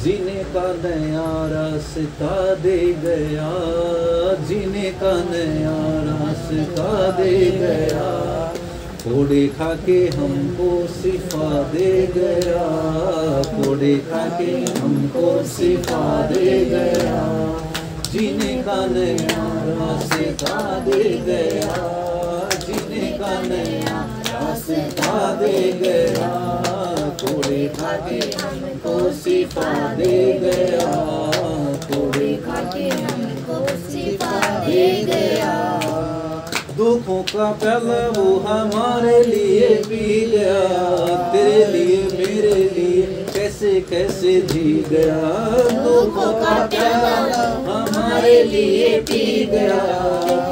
जीने का नया रास्ता दे गया, जीने का नया रास्ता दे गया, कोड़े खा के हमको शिफा दे गया, कोड़े खा के हमको शिफा दे गया, जीने का नया रास्ता दे गया, जीने का नया रास्ता दे गया, कोड़े खा के हमको शिफा दे गया, कोड़े खा के हमको शिफा दे गया। दुखों का प्याला वो हमारे लिए पी गया, तेरे लिए मेरे लिए कैसे कैसे जी गया, दुखों का प्याला हमारे लिए पी गया,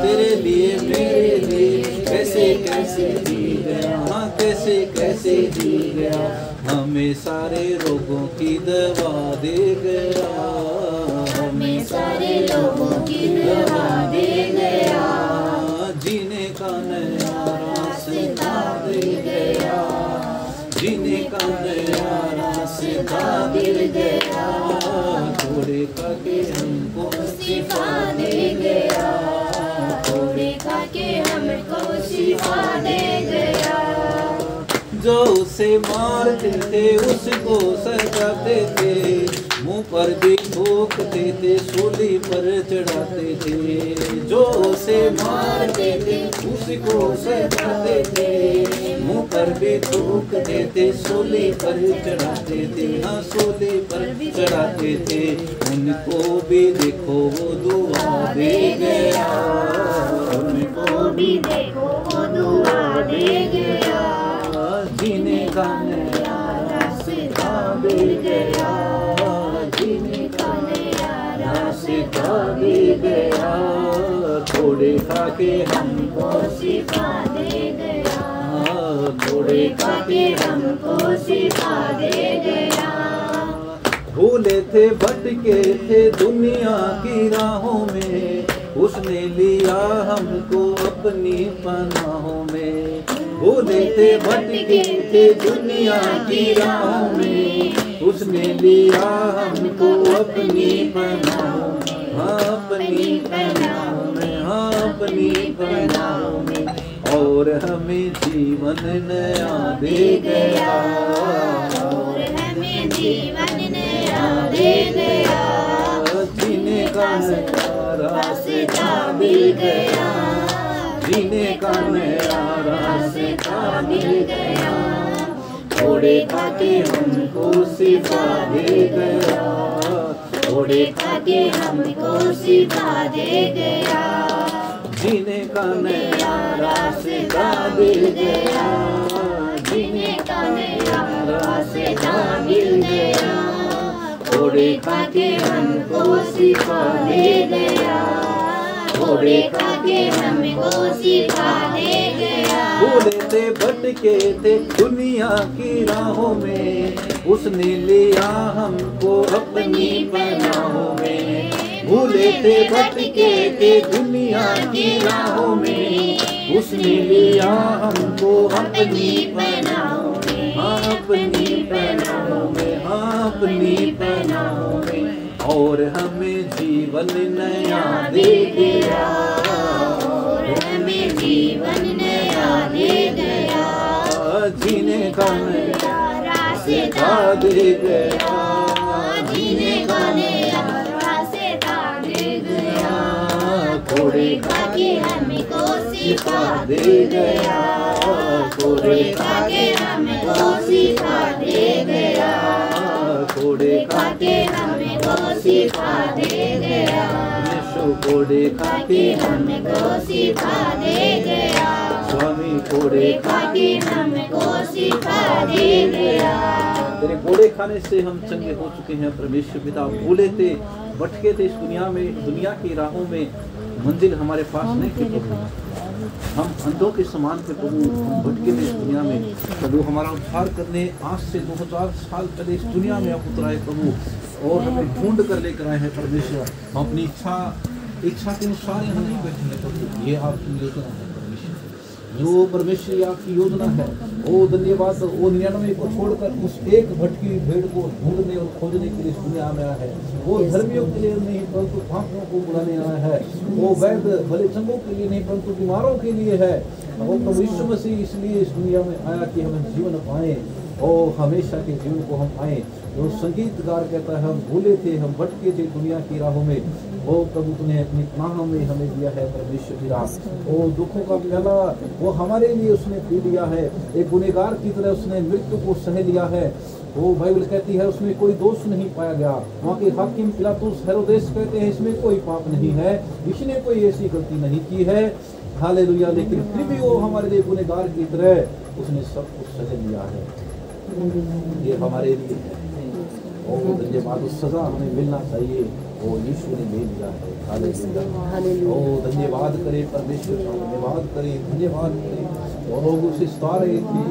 तेरे लिए मेरे लिए कैसे कैसे जी गया, हाँ कैसे कैसे जी गया, हमें सारे रोगों की दवा दे गया, हमें सारे रोगों की दवा दे गया, जीने का नया रास्ता दे गया, जीने का नया रास्ता दे गया, कोड़े खा के हमको शिफा दे गया, कोड़े खा के हमको शिफा दे गया। जो उसे मारते थे उसको सजाते थे, मुंह पर भी थूकते थे, सूली पर चढ़ाते थे, जो उसे मारते थे उसको सजाते थे, मुंह पर भी थूकते थे, सूली पर चढ़ाते थे, हाँ सूली पर चढ़ाते थे, उनको भी देखो वो दुआ दे गया, उनको भी देखो वो दुआ दे गया, जीने का नया रास्ता दे गया, जीने का नया रास्ता दे गया, कोड़े खा के हमको शिफा दे गया, कोड़े खा के हमको शिफा दे गया। भूले थे भटके थे दुनिया की राहों में, उसने लिया हमको अपनी पनाहों में, भूले थे भटके थे दुनिया की राहों में, उसने लिया हमको अपनी पनाहों में, हाँ अपनी पनाहों में, हाँ अपनी पनाहों में, और हमें जीवन नया दे गया, और हमें जीवन नया दे गया, जीने का नया रास्ता मिल गया, जीने का नया रास्ता मिल गया, कोड़े खा के हमको शिफा दे गया, कोड़े खा के हमको शिफा दे गया, जीने का नया रास्ता मिल गया, जीने का नया रास्ता मिल गया, कोड़े खा के हमको शिफा दे गया, कोड़े खा के हमको शिफा दे गया। भूले थे भटके थे दुनिया की राहों में, उसने लिया हमको अपनी पनाहों में, भूले थे भटके थे दुनिया की राहों में, उसने लिया हमको अपनी पनाहों में, हाँ अपनी पनाहों में, हाँ अपनी पनाहों में, और हमें जीवन नया दे गया, और हमें जीवन नया दे गया, जीने का नया रास्ता दे गया, जीने का नया रास्ता दे गया, कोड़े खा के हमको शिफा दे गया, कोड़े खा के हमको शिफा दे गया, कोड़े खा के हमको शिफा दे गया, कोड़े खा के हमको शिफा दे गया, स्वामी कोड़े खा के हमको शिफा दे गया। तेरे कोड़े खाने से हम चंगे हो चुके हैं परमेश्वर पिता, भूले थे भटके थे इस दुनिया में, दुनिया की राहों में, मंजिल हमारे पास नहीं थी प्रभु, हम अंधों के समान थे प्रभु, हम भटके थे इस दुनिया में प्रभु, हमारा उद्धार करने आज से 2000 साल पहले इस दुनिया में आप उतराए प्रभु, और हमें ढूंढ कर लेकर आए हैं परमेश्वर, हम अपनी इच्छा के अनुसार यहाँ नहीं बैठे हैं प्रभु, ये आपकी लेकर आए हैं परमेश्वर, जो परमेश्वर आपकी योजना है, वो धन्यवाद। वो 99 को छोड़कर उस एक भटकी हुई भेड़ को ढूंढने और खोजने के लिए इस दुनिया में आया है। वो धर्मियों के लिए नहीं परंतु पापियों को बुलाने आया है। वो वैध भले चंगों के लिए नहीं परंतु बीमारों के लिए है। वो प्रभु यीशु मसीह इसलिए इस दुनिया में आया कि हम जीवन पाएं और हमेशा के जीवन को हम पाएं। जो संगीतकार कहता है, हम भूले थे, हम भटके थे दुनिया की राहों में, वो प्रभु तूने अपनी पनाह में हमें दिया है परमेश्वर की राह। वो दुखों का प्याला वो हमारे लिए उसने पी लिया है। एक गुनहगार की तरह उसने मृत्यु को सह लिया है। वो बाइबल कहती है उसमें कोई दोष नहीं पाया गया। वहाँ के हाकिम पिलातुस हेरोदेस कहते हैं इसमें कोई पाप नहीं है, इसने कोई ऐसी गलती नहीं की है। हालेलुया। लेकिन फिर भी वो हमारे लिए गुनहगार की तरह उसने सब कुछ सह लिया है। ये हमारे लिए है। और धन्यवाद। उस सजा हमें मिलना चाहिए, वो यीशु ने ले लिया है। हालेलुया। ओ धन्यवाद करे परमेश्वर का, धन्यवाद करे, धन्यवाद करे। और लोग उसे सता रहे थे,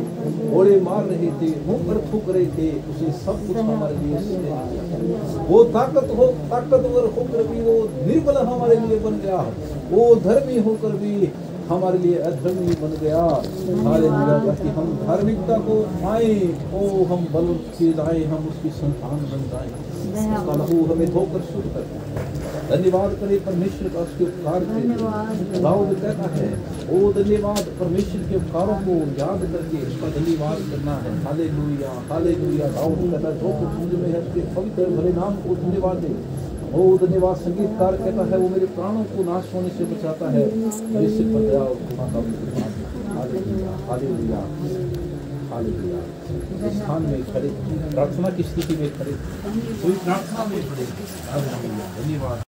घोड़े मार रहे थे, मुंह पर थूक रहे थे, उसे सब कुछ हमारे लिए। वो ताकतवर होकर भी वो निर्बल हमारे लिए बन गया। वो धर्मी होकर भी हमारे लिए अधर्मी बन गया। हालेलुया। ताकि हम धार्मिकता को पाए, ओ हम बल के जाए, हम उसकी संतान बन जाए। उसका लहू हमें धोकर शुद्ध करता है। धन्यवाद करे परमेश्वर का उसके उपकार के लिए। दाऊद कहता है, ओ धन्यवाद परमेश्वर के उपकारों को याद करके उसका धन्यवाद करना है। Hallelujah, hallelujah. दाऊद कहता है, जो कुछ मुझ में है उसके पवित्र भले नाम को धन्यवाद दे। ओ धन्यवाद। संगीतकार कहता है, वो मेरे प्राणों को नाश होने से बचाता है, जिससे पर दया और क्षमा का भी। Hallelujah, hallelujah, hallelujah. स्थान में खड़े, प्रार्थना की स्थिति में खड़े, कोई प्रार्थना में खड़े। हालेलुया, धन्यवाद।